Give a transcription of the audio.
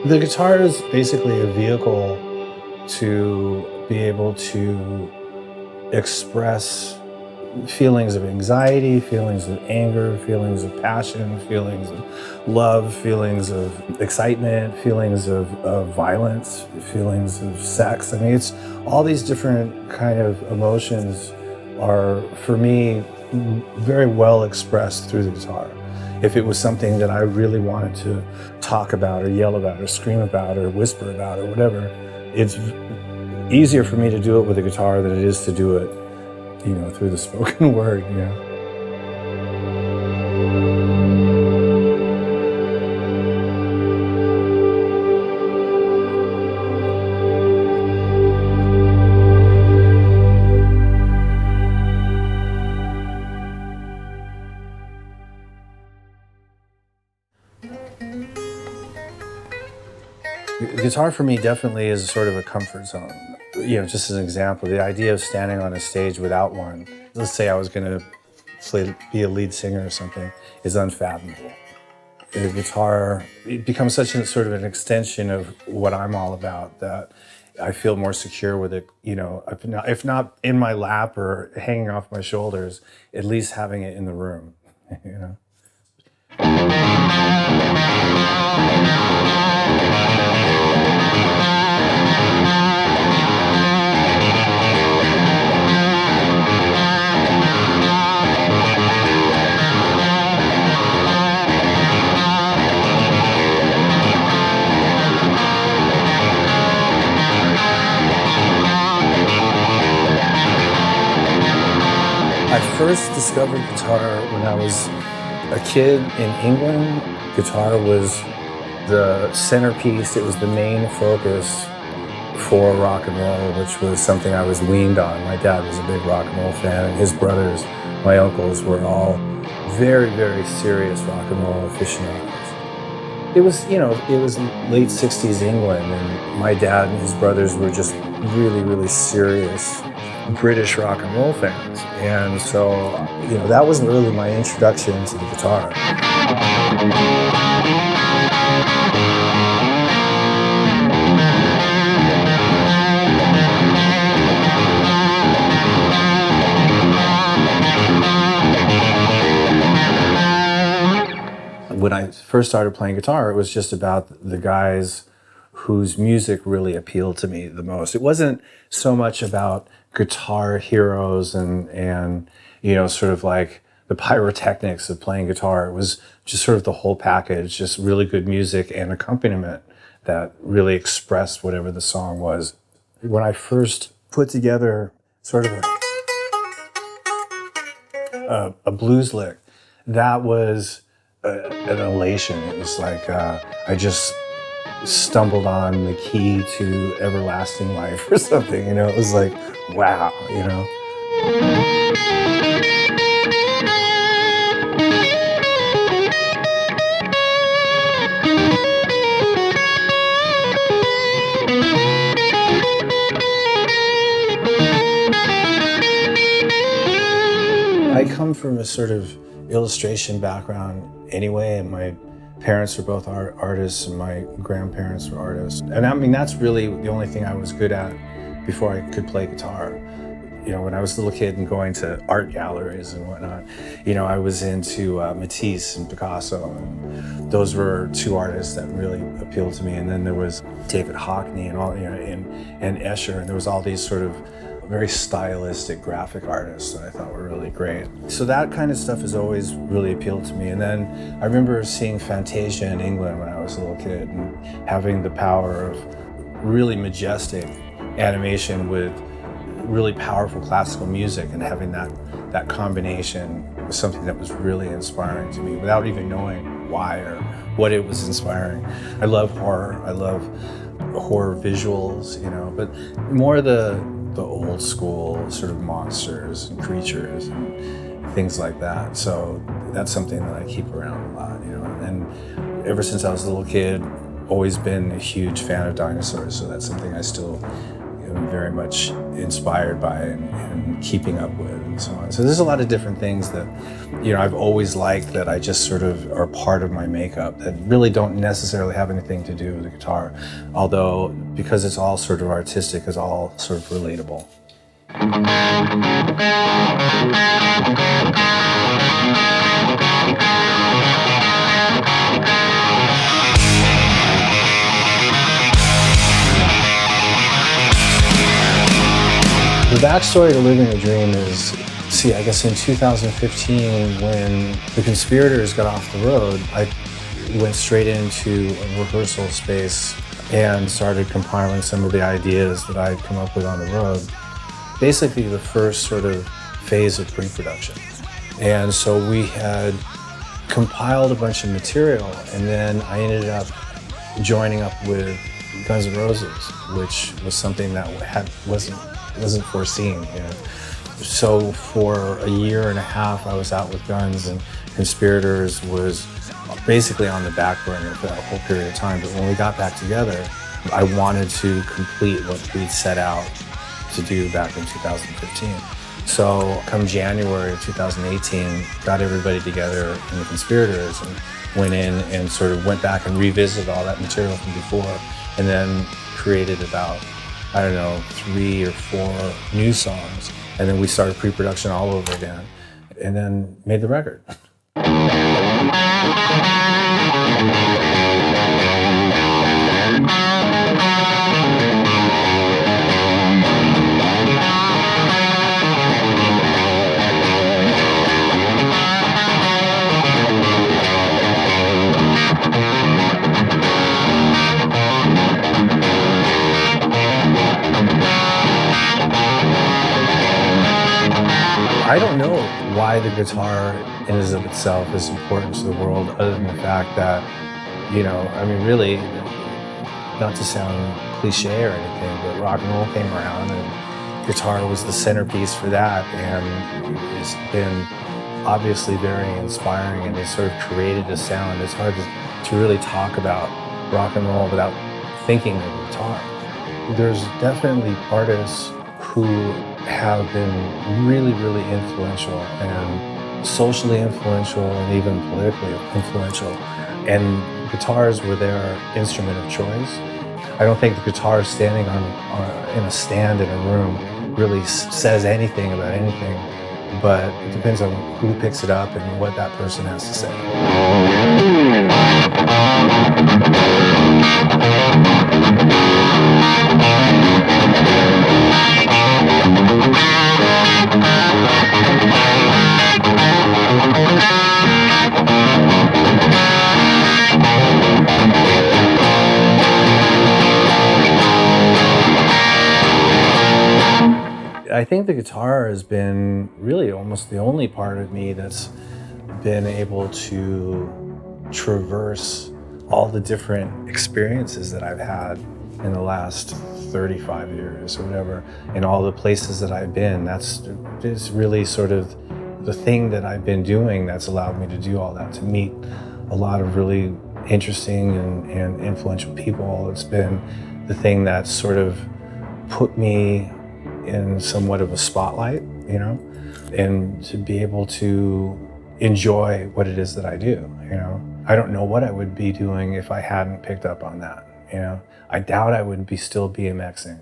The guitar is basically a vehicle to be able to express feelings of anxiety, feelings of anger, feelings of passion, feelings of love, feelings of excitement, feelings of violence, feelings of sex. I mean, it's all these different kind of emotions are, for me, very well expressed through the guitar. If it was something that I really wanted to talk about or yell about or scream about or whisper about or whatever, it's easier for me to do it with a guitar than it is to do it, through the spoken word. Guitar for me definitely is sort of a comfort zone. Just as an example, the idea of standing on a stage without one, let's say I was going to be a lead singer or something, is unfathomable. The guitar, it becomes such a sort of an extension of what I'm all about that I feel more secure with it, if not in my lap or hanging off my shoulders, at least having it in the room, you know. I first discovered guitar when I was a kid in England. Guitar was the centerpiece, it was the main focus for rock and roll, which was something I was weaned on. My dad was a big rock and roll fan, and his brothers, my uncles, were all very, very serious rock and roll aficionados. It was late 60s England, and my dad and his brothers were just really, really serious British rock and roll fans. And so, that was really my introduction to the guitar. When I first started playing guitar, it was just about the guys whose music really appealed to me the most. It wasn't so much about guitar heroes and sort of like the pyrotechnics of playing guitar. It was just sort of the whole package, just really good music and accompaniment that really expressed whatever the song was. When I first put together sort of a blues lick, that was an elation. It was like I just stumbled on the key to everlasting life or something, It was like, wow, I come from a sort of illustration background anyway, and my parents were both artists and my grandparents were artists. And I mean, that's really the only thing I was good at before I could play guitar. When I was a little kid and going to art galleries and whatnot, I was into Matisse and Picasso, and those were two artists that really appealed to me. And then there was David Hockney and all, and Escher, and there was all these sort of very stylistic graphic artists that I thought were really great. So that kind of stuff has always really appealed to me. And then I remember seeing Fantasia in England when I was a little kid and having the power of really majestic animation with really powerful classical music, and having that combination was something that was really inspiring to me without even knowing why or what it was inspiring. I love horror, I love horror visuals, but more the old school sort of monsters and creatures and things like that. So that's something that I keep around a lot, and ever since I was a little kid, always been a huge fan of dinosaurs. So that's something I still been very much inspired by and keeping up with and so on. So there's a lot of different things that, I've always liked that I just sort of are part of my makeup that really don't necessarily have anything to do with the guitar, although because it's all sort of artistic, it's all sort of relatable. The backstory to Living the Dream is, I guess in 2015, when the Conspirators got off the road, I went straight into a rehearsal space and started compiling some of the ideas that I'd come up with on the road. Basically the first sort of phase of pre-production. And so we had compiled a bunch of material, and then I ended up joining up with Guns N' Roses, which was something that wasn't foreseen. So for a year and a half, I was out with Guns, and Conspirators was basically on the back burner for that whole period of time. But when we got back together, I wanted to complete what we'd set out to do back in 2015. So come January of 2018, got everybody together in the Conspirators and went in and sort of went back and revisited all that material from before, and then created about, 3 or 4 new songs. And then we started pre-production all over again, and then made the record. I don't know why the guitar in and of itself is important to the world, other than the fact that, really, not to sound cliche or anything, but rock and roll came around and guitar was the centerpiece for that, and it's been obviously very inspiring, and it sort of created a sound. It's hard to really talk about rock and roll without thinking of guitar. There's definitely artists who have been really, really influential and socially influential and even politically influential. And guitars were their instrument of choice. I don't think the guitar standing in a stand in a room really says anything about anything, but it depends on who picks it up and what that person has to say. I think the guitar has been really almost the only part of me that's been able to traverse all the different experiences that I've had in the last 35 years or whatever, in all the places that I've been. That's really sort of the thing that I've been doing that's allowed me to do all that, to meet a lot of really interesting and influential people. It's been the thing that sort of put me in somewhat of a spotlight, and to be able to enjoy what it is that I do, I don't know what I would be doing if I hadn't picked up on that, I doubt I would be still BMXing.